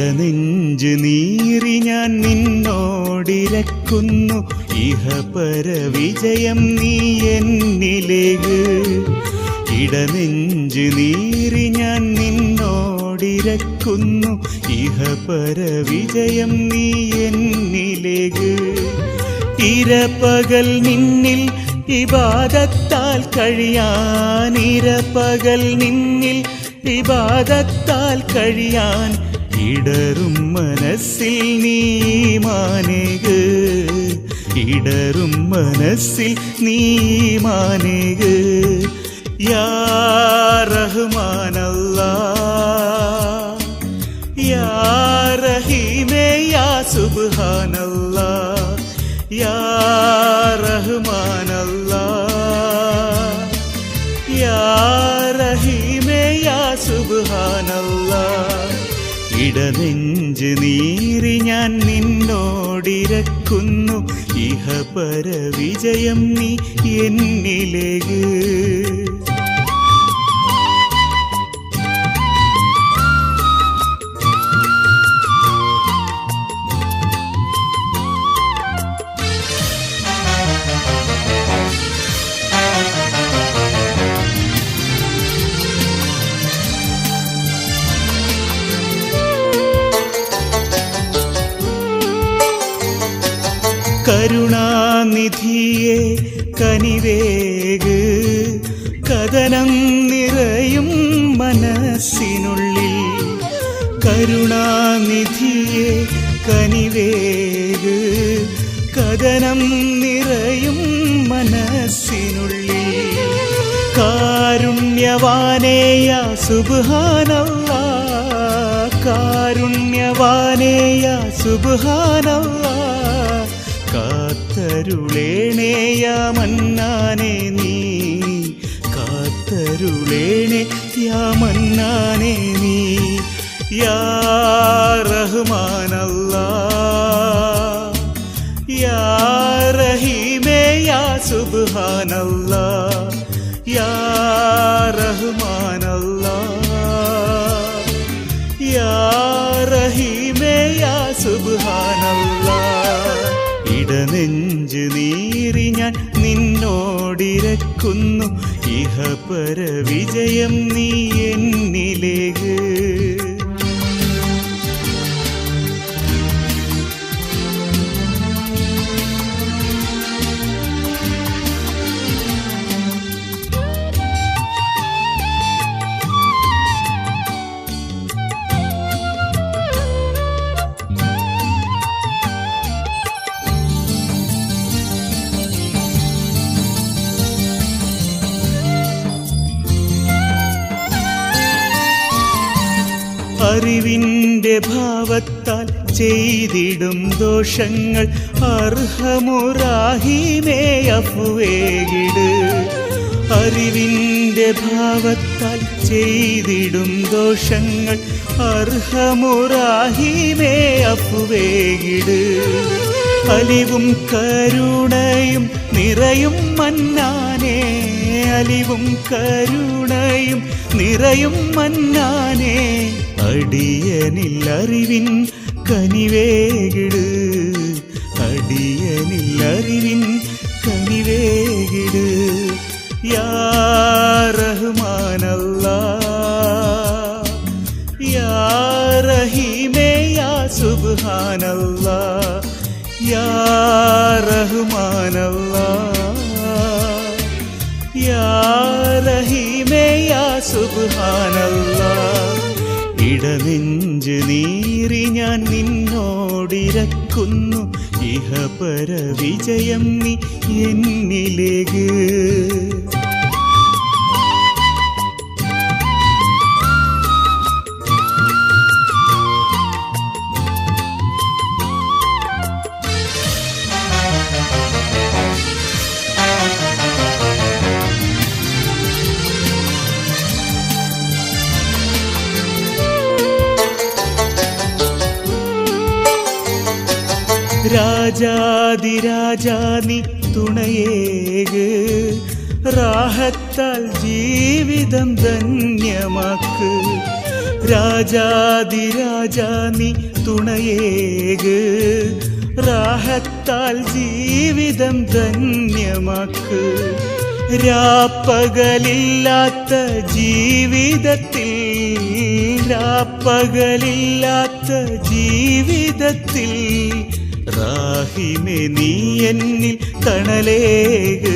ഇടനെഞ്ചു നീറി ഞാൻ നിന്നോടിരക്കുന്നു, ഇഹപര വിജയം നീ എന്നിലേക്ക്. ഇടനെഞ്ചു നീറി ഞാൻ നിന്നോടിരക്കുന്നു, ഇഹപര വിജയം നീ എന്നിലേക്ക്. ഇരപകൽ നിന്നിൽ ഇബാദത്താൽ കഴിയാൻ, ഇരപകൽ നിന്നിൽ ഇബാദത്താൽ കഴിയാൻ, ഇടറും മനസ്സിൽ നീ മാനേക്, ഇടറും മനസ്സിൽ നീ മാനേക്. യാ റഹ്മാനല്ലാഹ്, യാ റഹീമേ, യാ സുബ്ഹാനല്ലാഹ്, യാ റഹ്മാനല്ലാഹ്, യാ റഹീമേ, യാ സുബ്ഹാനല്ലാഹ്. ഇടനെഞ്ച് നീറി ഞാൻ നിന്നോടിരക്കുന്നു, ഇഹപര വിജയം നീ എന്നിലേക്ക്. കരുണാനിധിയെ കനിവേക്, കഥനം നിറയും മനസ്സിനുള്ളിൽ. കരുണാനിധിയെ കനിവേക്, കഥനം നിറയും മനസ്സിനുള്ളിൽ. കാരുണ്യവാനേ യാ സുബ്ഹാനല്ലാഹ്, കാരുണ്യവാനേ യാ സുബ്ഹാനല്ലാഹ്. കാത്തരുളേണേ യാ മന്നാനേ നീ, കാത്തരുളേണേ യാ മന്നാനേ നീ. യാ റഹ്മാനല്ലാഹ്, യാ റഹീമേ, യാ സുബ്ഹാനല്ലാഹ്, യാ റഹ്മാനല്ലാഹ്, യാ റഹീമേ, യാ സുബ്ഹാനല്ലാഹ്. ഇടനെഞ്ചു നീറി ഞാൻ നിന്നോടിരക്കുന്നു, ഇഹപര വിജയം നീ എന്നിലേക്ക്. അറിവിൻ്റെ ഭാവത്താൽ ചെയ്തിടും ദോഷങ്ങൾ അർഹമുറാഹിമേ അഫ്വേകിട്. അറിവിൻ്റെ ഭാവത്താൽ ചെയ്തിടും ദോഷങ്ങൾ അർഹമുറാഹിമേ അഫ്വേകിട്. അലിവും കരുണയും നിറയും മന്നാനേ, അലിവും കരുണയും നിറയും മന്നാനേ. അടിയനിൽ അറിവിൻ കനിവേകിട്, അടിയനിൽ അറിവിൻ കനിവേകിട്. യാ റഹ്മാനല്ലാഹ്, യാ റഹീമേ, യാ സുബ്ഹാനല്ലാഹ്, യാ റഹ്മാനല്ലാഹ്, യാ റഹീമേ, യാ സുബ്ഹാനല്ലാഹ്. ഇടനെഞ്ചു നീറി ഞാൻ നിന്നോടിരക്കുന്നു, ഇഹപര വിജയം നീ എന്നിലേക്ക്. രാജാതിരാജാ നീ തുണയേക്, റാഹത്താൽ ജീവിതം ധന്യമാക്ക്. രാജാതിരാജാ നീ തുണയേക് റാഹത്താൽ ജീവിതം ധന്യമാക്ക് രാപ്പകലില്ലാത്ത ജീവിതത്തിൽ രാപ്പകലില്ലാത്ത ജീവിതത്തിൽ റാഹിമേ നീ എന്നിൽ തണലേക്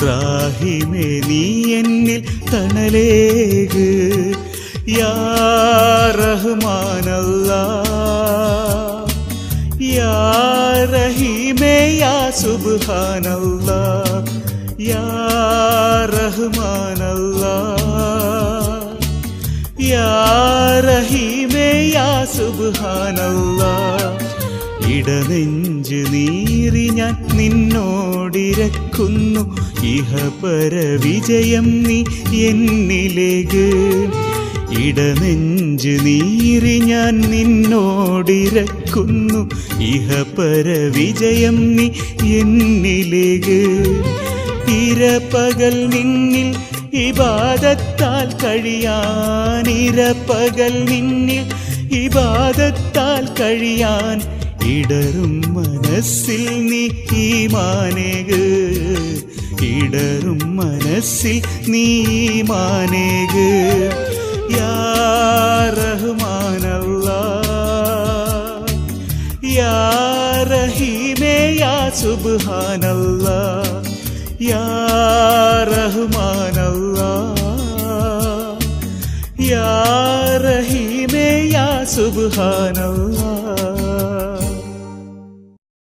റാഹിമേ നീ എന്നിൽ തണലേക് യാ റഹ്മാനല്ലാഹ് യാ റഹീമേ യാ സുബ്ഹാനല്ലാഹ് യാ റഹ്മാനല്ലാഹ് യാ റഹീമേ യാ സുബ്ഹാനല്ലാഹ് ഇടനെഞ്ച് നീറി ഞാൻ നിന്നോടിരക്കുന്നു ഇഹപര വിജയം നീ എന്നിലേക്ക് ഇടനെഞ്ച് നീറി ഞാൻ നിന്നോടിരക്കുന്നു ഇഹപര വിജയം നീ എന്നിലേക്ക് ഇരപകൽ നിന്നിൽ ഇബാദത്താൽ കഴിയാൻ ഇരപകൽ നിന്നിൽ ഇബാദത്താൽ കഴിയാൻ ഇടറും മനസ്സിൽ നീ ഈമാനേക് ഇടറും മനസ്സിൽ നീ ഈമാനേക് യാ റഹ്മാനല്ലാഹ് യാ റഹീമേ യാ സുബ്ഹാനല്ലാഹ് യാ റഹ്മാനല്ലാഹ് യാ റഹീമേ യാ സുബ്ഹാനല്ലാഹ്